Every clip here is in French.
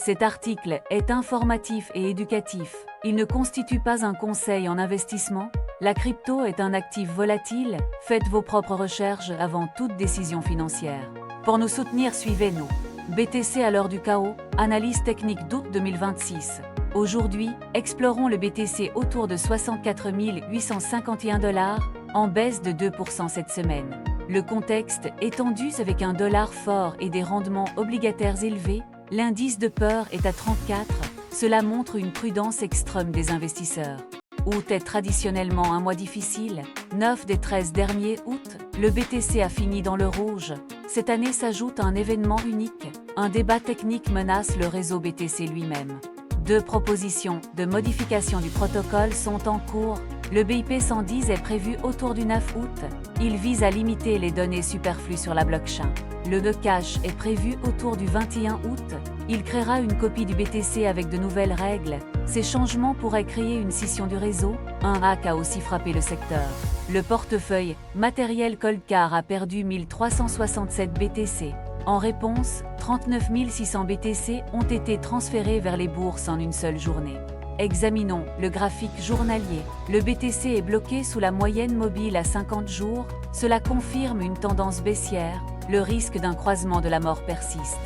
Cet article est informatif et éducatif. Il ne constitue pas un conseil en investissement. La crypto est un actif volatile. Faites vos propres recherches avant toute décision financière. Pour nous soutenir, suivez-nous. BTC à l'heure du chaos, analyse technique d'août 2026. Aujourd'hui, explorons le BTC autour de 64 851 $, en baisse de 2% cette semaine. Le contexte est tendu avec un dollar fort et des rendements obligataires élevés. L'indice de peur est à 34, cela montre une prudence extrême des investisseurs. Août est traditionnellement un mois difficile. 9 des 13 derniers août, le BTC a fini dans le rouge. Cette année s'ajoute un événement unique. Un débat technique menace le réseau BTC lui-même. 2 propositions de modification du protocole sont en cours. Le BIP 110 est prévu autour du 9 août. Il vise à limiter les données superflues sur la blockchain. Le cash est prévu autour du 21 août. Il créera une copie du BTC avec de nouvelles règles. Ces changements pourraient créer une scission du réseau. Un hack a aussi frappé le secteur. Le portefeuille matériel Coldcard a perdu 1367 BTC. En réponse, 39 600 BTC ont été transférés vers les bourses en une seule journée. Examinons le graphique journalier. Le BTC est bloqué sous la moyenne mobile à 50 jours. Cela confirme une tendance baissière. Le risque d'un croisement de la mort persiste.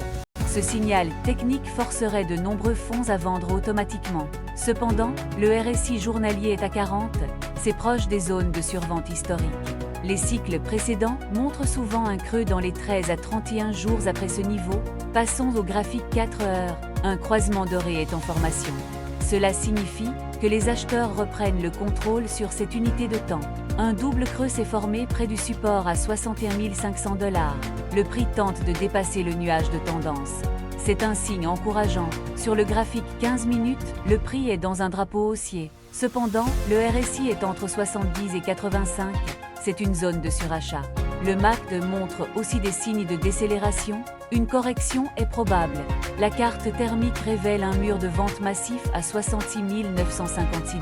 Ce signal technique forcerait de nombreux fonds à vendre automatiquement. Cependant, le RSI journalier est à 40, c'est proche des zones de survente historique. Les cycles précédents montrent souvent un creux dans les 13 à 31 jours après ce niveau. Passons au graphique 4 heures. Un croisement doré est en formation. Cela signifie que les acheteurs reprennent le contrôle sur cette unité de temps. Un double creux s'est formé près du support à 61 500 $. Le prix tente de dépasser le nuage de tendance. C'est un signe encourageant. Sur le graphique 15 minutes, le prix est dans un drapeau haussier. Cependant, le RSI est entre 70 et 85. C'est une zone de surachat. Le MACD montre aussi des signes de décélération. Une correction est probable. La carte thermique révèle un mur de vente massif à 66 956 $.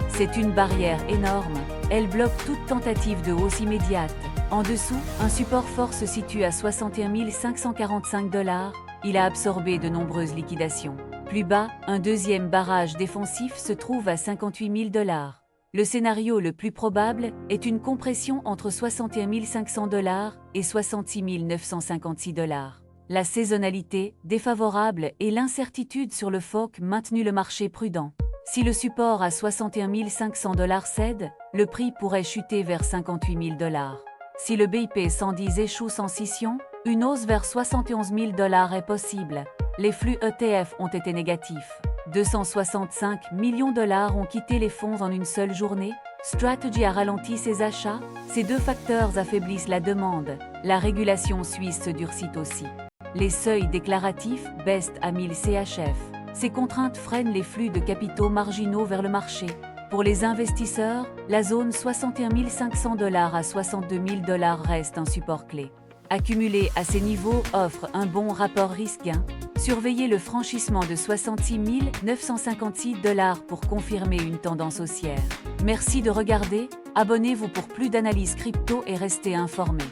C'est une barrière énorme. Elle bloque toute tentative de hausse immédiate. En dessous, un support fort se situe à 61 545 $. Il a absorbé de nombreuses liquidations. Plus bas, un deuxième barrage défensif se trouve à 58 000 $. Le scénario le plus probable est une compression entre 61 500 $ et 66 956 $. La saisonnalité, défavorable, et l'incertitude sur le FOC maintenu le marché prudent. Si le support à 61 500 $ cède, le prix pourrait chuter vers 58 000 $. Si le BIP 110 échoue sans scission, une hausse vers 71 000 $ est possible. Les flux ETF ont été négatifs. 265 millions de $ ont quitté les fonds en une seule journée. Strategy a ralenti ses achats. Ces 2 facteurs affaiblissent la demande. La régulation suisse se durcit aussi. Les seuils déclaratifs baissent à 1000 CHF. Ces contraintes freinent les flux de capitaux marginaux vers le marché. Pour les investisseurs, la zone 61 500 $ à 62 000 $ reste un support clé. Accumuler à ces niveaux offre un bon rapport risque-gain. Surveillez le franchissement de 66 956 $ pour confirmer une tendance haussière. Merci de regarder, abonnez-vous pour plus d'analyses crypto et restez informés.